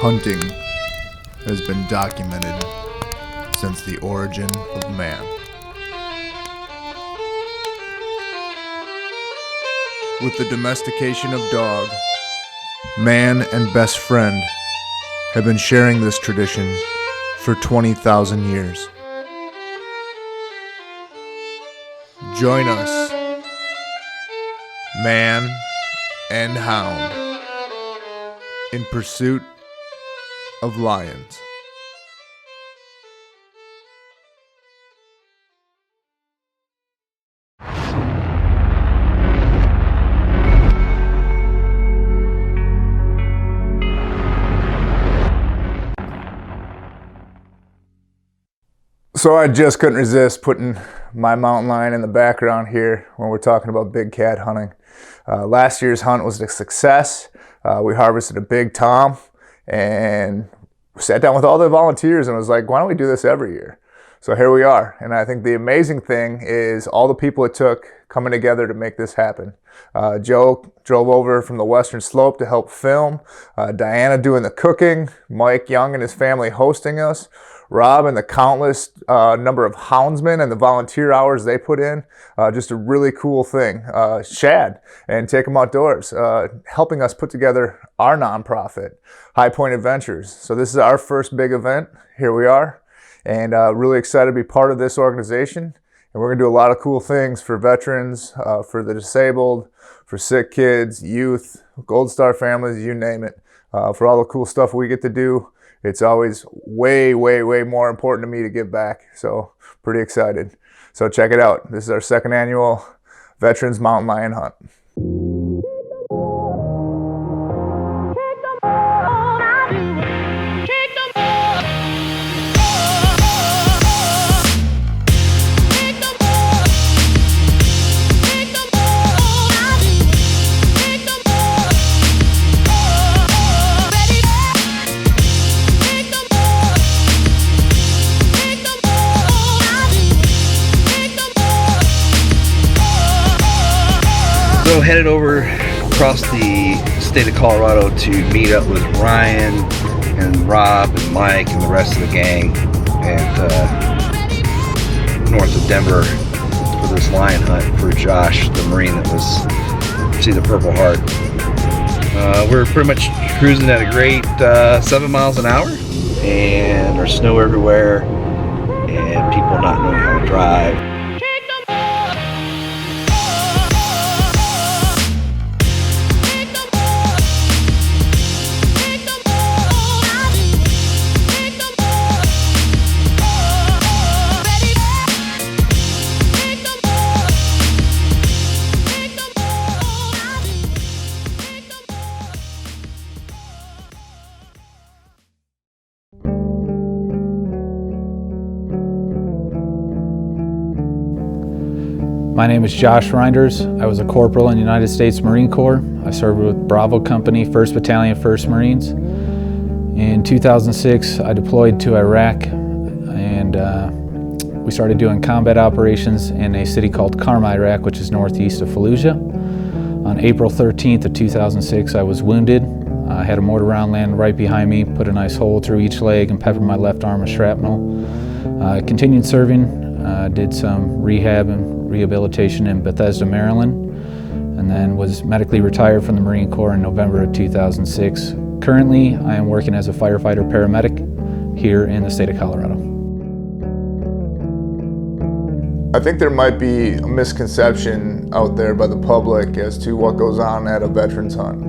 Hunting has been documented since the origin of man. With the domestication of dog, man and best friend have been sharing this tradition for 20,000 years. Join us, man and hound, in pursuit of lions. So I just couldn't resist putting my mountain lion in the background here when we're talking about big cat hunting. Last year's hunt was a success. We harvested a big tom and sat down with all the volunteers and was like, why don't we do this every year? So here we are. And I think the amazing thing is all the people it took coming together to make this happen. Joe drove over from the Western Slope to help film. Diana doing the cooking. Mike Young and his family hosting us. Rob and the countless number of houndsmen and the volunteer hours they put in. Just a really cool thing. Shad and Take 'em Outdoors, helping us put together our nonprofit, High Point Adventures. So this is our first big event. Here we are. And really excited to be part of this organization. And we're going to do a lot of cool things for veterans, for the disabled, for sick kids, youth, Gold Star families, you name it. For all the cool stuff we get to do. It's always way, way, way more important to me to give back. So pretty excited. So check it out. This is our second annual Veterans Mountain Lion Hunt. So headed over across the state of Colorado to meet up with Ryan and Rob and Mike and the rest of the gang at north of Denver for this lion hunt for Josh, the Marine that was see the Purple Heart. We're pretty much cruising at a great 7 miles an hour, and there's snow everywhere and people not knowing how to drive. My name is Josh Reinders. I was a corporal in the United States Marine Corps. I served with Bravo Company, 1st Battalion, 1st Marines. In 2006, I deployed to Iraq, and we started doing combat operations in a city called Karma, Iraq, which is northeast of Fallujah. On April 13th of 2006, I was wounded. I had a mortar round land right behind me, put a nice hole through each leg, and peppered my left arm with shrapnel. I continued serving, did some rehab and rehabilitation in Bethesda, Maryland, and then was medically retired from the Marine Corps in November of 2006. Currently, I am working as a firefighter paramedic here in the state of Colorado. I think there might be a misconception out there by the public as to what goes on at a veterans hunt.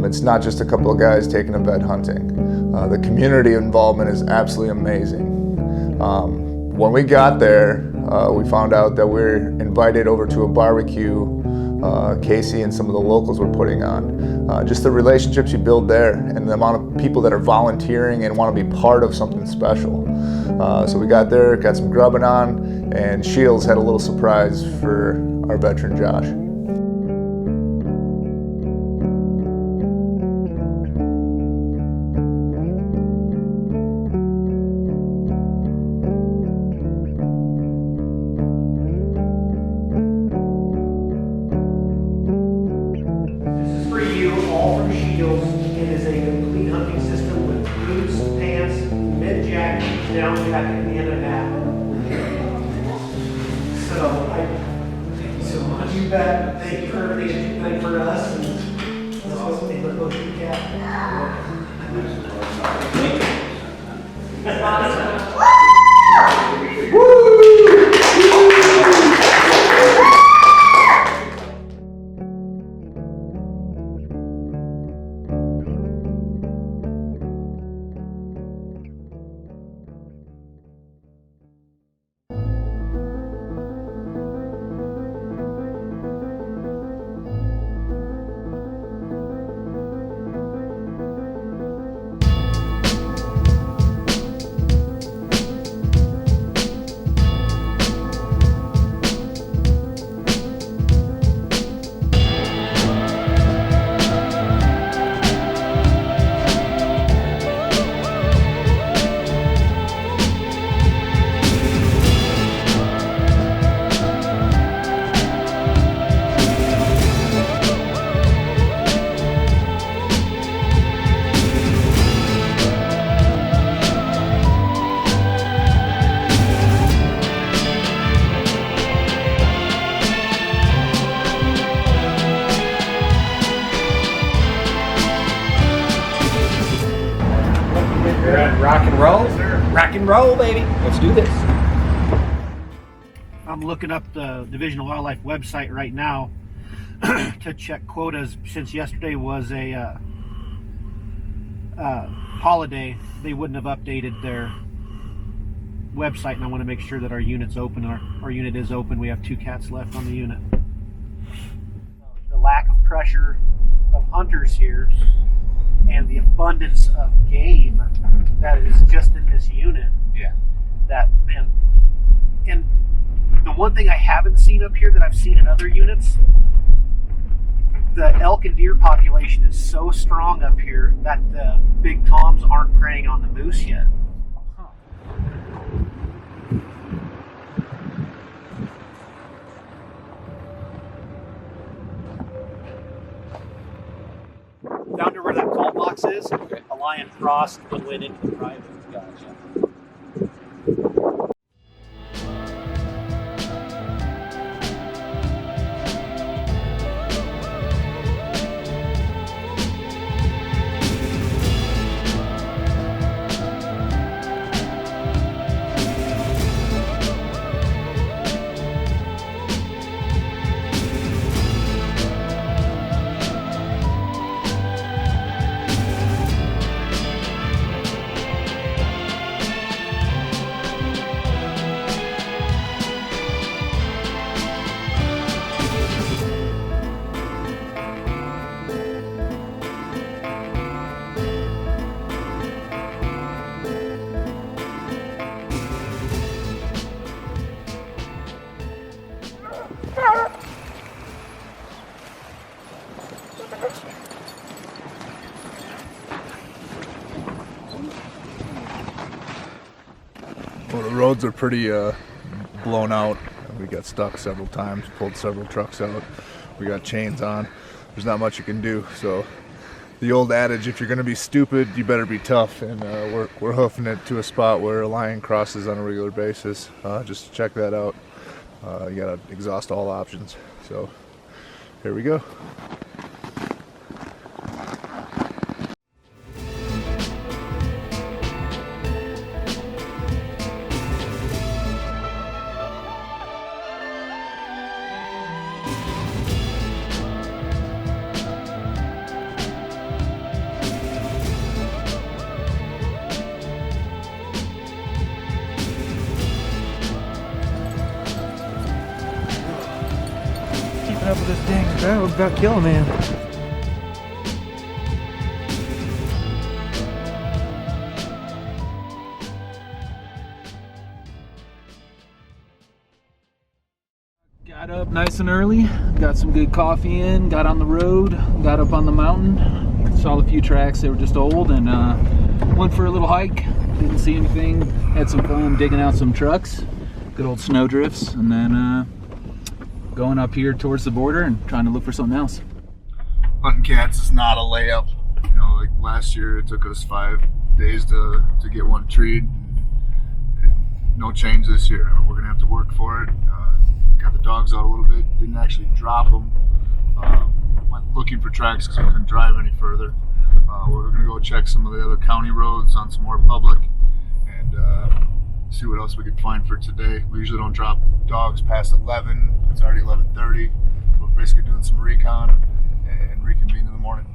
It's not just a couple of guys taking a vet hunting. The community involvement is absolutely amazing. When we got there, we found out that we're invited over to a barbecue Casey and some of the locals were putting on. Just the relationships you build there and the amount of people that are volunteering and want to be part of something special. So we got there, got some grubbing on, and Shields had a little surprise for our veteran Josh. This is for you, all from Shields. It is a complete hunting system with Now we're back at the end of that. So on you bet. Thank you for everything you've done for us. And let's go take a look at the cat. Rock and roll? Rock and roll, baby. Let's do this. I'm looking up the Division of Wildlife website right now to check quotas. Since yesterday was a holiday, they wouldn't have updated their website, and I want to make sure that our unit's open. Our unit is open. We have 2 cats left on the unit. The lack of pressure of hunters here and the abundance of game that is just in this unit. Yeah. That, man. And the one thing I haven't seen up here that I've seen in other units, the elk and deer population is so strong up here that the big toms aren't preying on the moose yet. Down to where that call box is, Okay. a lion crossed and went into the private. Gotcha. Well, the roads are pretty blown out. We got stuck several times, pulled several trucks out. We got chains on. There's not much you can do. So the old adage, if you're going to be stupid, you better be tough. And we're hoofing it to a spot where a lion crosses on a regular basis. Just to check that out. You got to exhaust all options. So here we go. Up with this dang battle about killing man. Got up nice and early, got some good coffee in, got on the road, got up on the mountain, saw a few tracks. They were just old, and went for a little hike. Didn't see anything, had some fun digging out some trucks, good old snow drifts, and then going up here towards the border and trying to look for something else. Hunting cats is not a layup. You know, like last year it took us 5 days to get one treed. no change this year. We're going to have to work for it. Got the dogs out a little bit. Didn't actually drop them. Went looking for tracks because we couldn't drive any further. We're going to go check some of the other county roads on some more public and see what else we can find for today. We usually don't drop dogs past 11. It's already 11:30. We're basically doing some recon and reconvene in the morning.